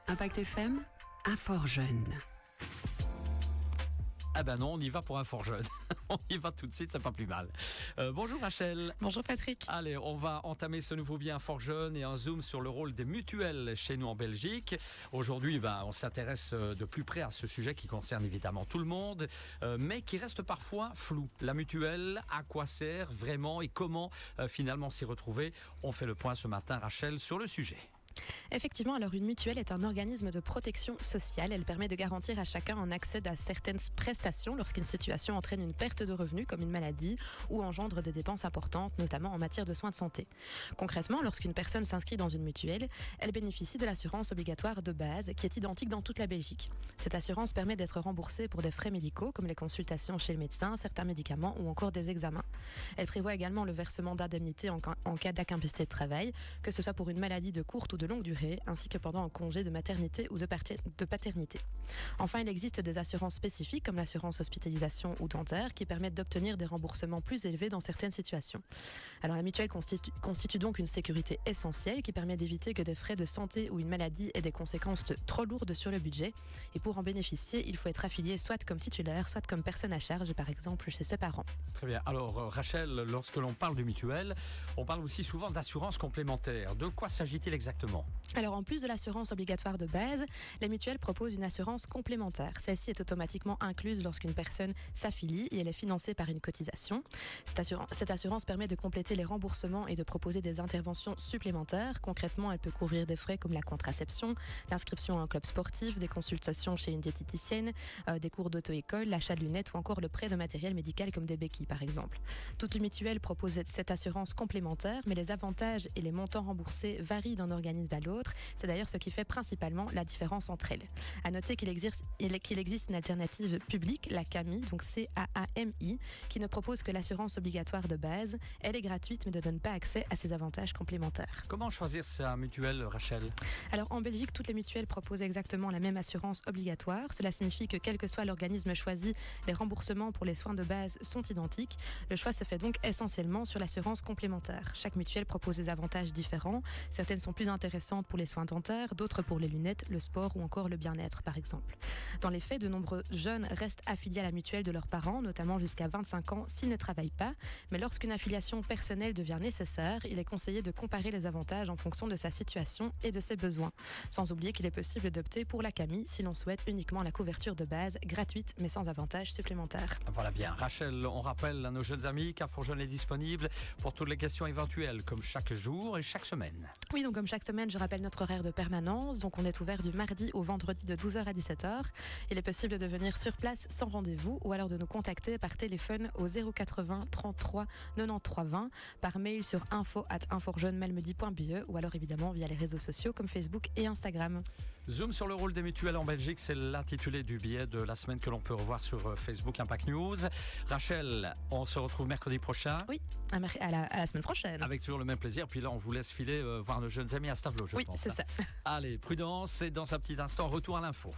Impact FM, un fort jeune. Ah ben non, on y va pour un fort jeune. On y va tout de suite, c'est pas plus mal. Bonjour Rachel. Bonjour Patrick. Allez, on va entamer ce nouveau bien fort jeune et un zoom sur le rôle des mutuelles chez nous en Belgique. Aujourd'hui, on s'intéresse de plus près à ce sujet qui concerne évidemment tout le monde, mais qui reste parfois flou. La mutuelle, à quoi sert vraiment et comment finalement s'y retrouver? On fait le point ce matin, Rachel, sur le sujet. Effectivement, alors une mutuelle est un organisme de protection sociale. Elle permet de garantir à chacun un accès à certaines prestations lorsqu'une situation entraîne une perte de revenus comme une maladie ou engendre des dépenses importantes, notamment en matière de soins de santé. Concrètement, lorsqu'une personne s'inscrit dans une mutuelle, elle bénéficie de l'assurance obligatoire de base qui est identique dans toute la Belgique. Cette assurance permet d'être remboursée pour des frais médicaux comme les consultations chez le médecin, certains médicaments ou encore des examens. Elle prévoit également le versement d'indemnités en cas d'incapacité de travail, que ce soit pour une maladie de courte ou de longue durée, ainsi que pendant un congé de maternité ou de paternité. Enfin, il existe des assurances spécifiques comme l'assurance hospitalisation ou dentaire qui permettent d'obtenir des remboursements plus élevés dans certaines situations. Alors la mutuelle constitue donc une sécurité essentielle qui permet d'éviter que des frais de santé ou une maladie aient des conséquences trop lourdes sur le budget. Et pour en bénéficier, il faut être affilié soit comme titulaire, soit comme personne à charge, par exemple chez ses parents. Très bien. Alors Rachel, lorsque l'on parle de mutuelle, on parle aussi souvent d'assurance complémentaire. De quoi s'agit-il exactement ? Alors en plus de l'assurance obligatoire de base, les mutuelles proposent une assurance complémentaire. Celle-ci est automatiquement incluse lorsqu'une personne s'affilie et elle est financée par une cotisation. Cette assurance permet de compléter les remboursements et de proposer des interventions supplémentaires. Concrètement, elle peut couvrir des frais comme la contraception, l'inscription à un club sportif, des consultations chez une diététicienne, des cours d'auto-école, l'achat de lunettes ou encore le prêt de matériel médical comme des béquilles par exemple. Toutes les mutuelles proposent cette assurance complémentaire, mais les avantages et les montants remboursés varient d'un organisme à l'autre. C'est d'ailleurs ce qui fait principalement la différence entre elles. À noter qu'il existe une alternative publique, la CAMI, donc C-A-A-M-I, qui ne propose que l'assurance obligatoire de base. Elle est gratuite mais ne donne pas accès à ses avantages complémentaires. Comment choisir sa mutuelle, Rachel ? Alors en Belgique, toutes les mutuelles proposent exactement la même assurance obligatoire. Cela signifie que quel que soit l'organisme choisi, les remboursements pour les soins de base sont identiques. Le choix se fait donc essentiellement sur l'assurance complémentaire. Chaque mutuelle propose des avantages différents. Certaines sont plus intéressantes pour les soins dentaires, d'autres pour les lunettes, le sport ou encore le bien-être par exemple. Dans les faits, de nombreux jeunes restent affiliés à la mutuelle de leurs parents, notamment jusqu'à 25 ans s'ils ne travaillent pas. Mais lorsqu'une affiliation personnelle devient nécessaire, il est conseillé de comparer les avantages en fonction de sa situation et de ses besoins. Sans oublier qu'il est possible d'opter pour la CAMI si l'on souhaite uniquement la couverture de base, gratuite mais sans avantages supplémentaires. Voilà bien. Rachel, on rappelle à nos jeunes amis qu'un fort jeune est disponible pour toutes les questions éventuelles, comme chaque jour et chaque semaine. Oui, donc comme chaque semaine, je rappelle notre horaire de permanence. Donc on est ouvert du mardi au vendredi de 12h à 17h. Il est possible de venir sur place sans rendez-vous ou alors de nous contacter par téléphone au 080 33 93 20, par mail sur info@infortjeunemalmedy.be ou alors évidemment via les réseaux sociaux comme Facebook et Instagram. Zoom sur le rôle des mutuelles en Belgique, c'est l'intitulé du billet de la semaine que l'on peut revoir sur Facebook Impact News. Rachel, on se retrouve mercredi prochain. Oui, à la semaine prochaine. Avec toujours le même plaisir. Puis là, on vous laisse filer voir nos jeunes amis à Stavelot, je pense. Oui, c'est ça. Allez, prudence, et dans un petit instant, retour à l'info.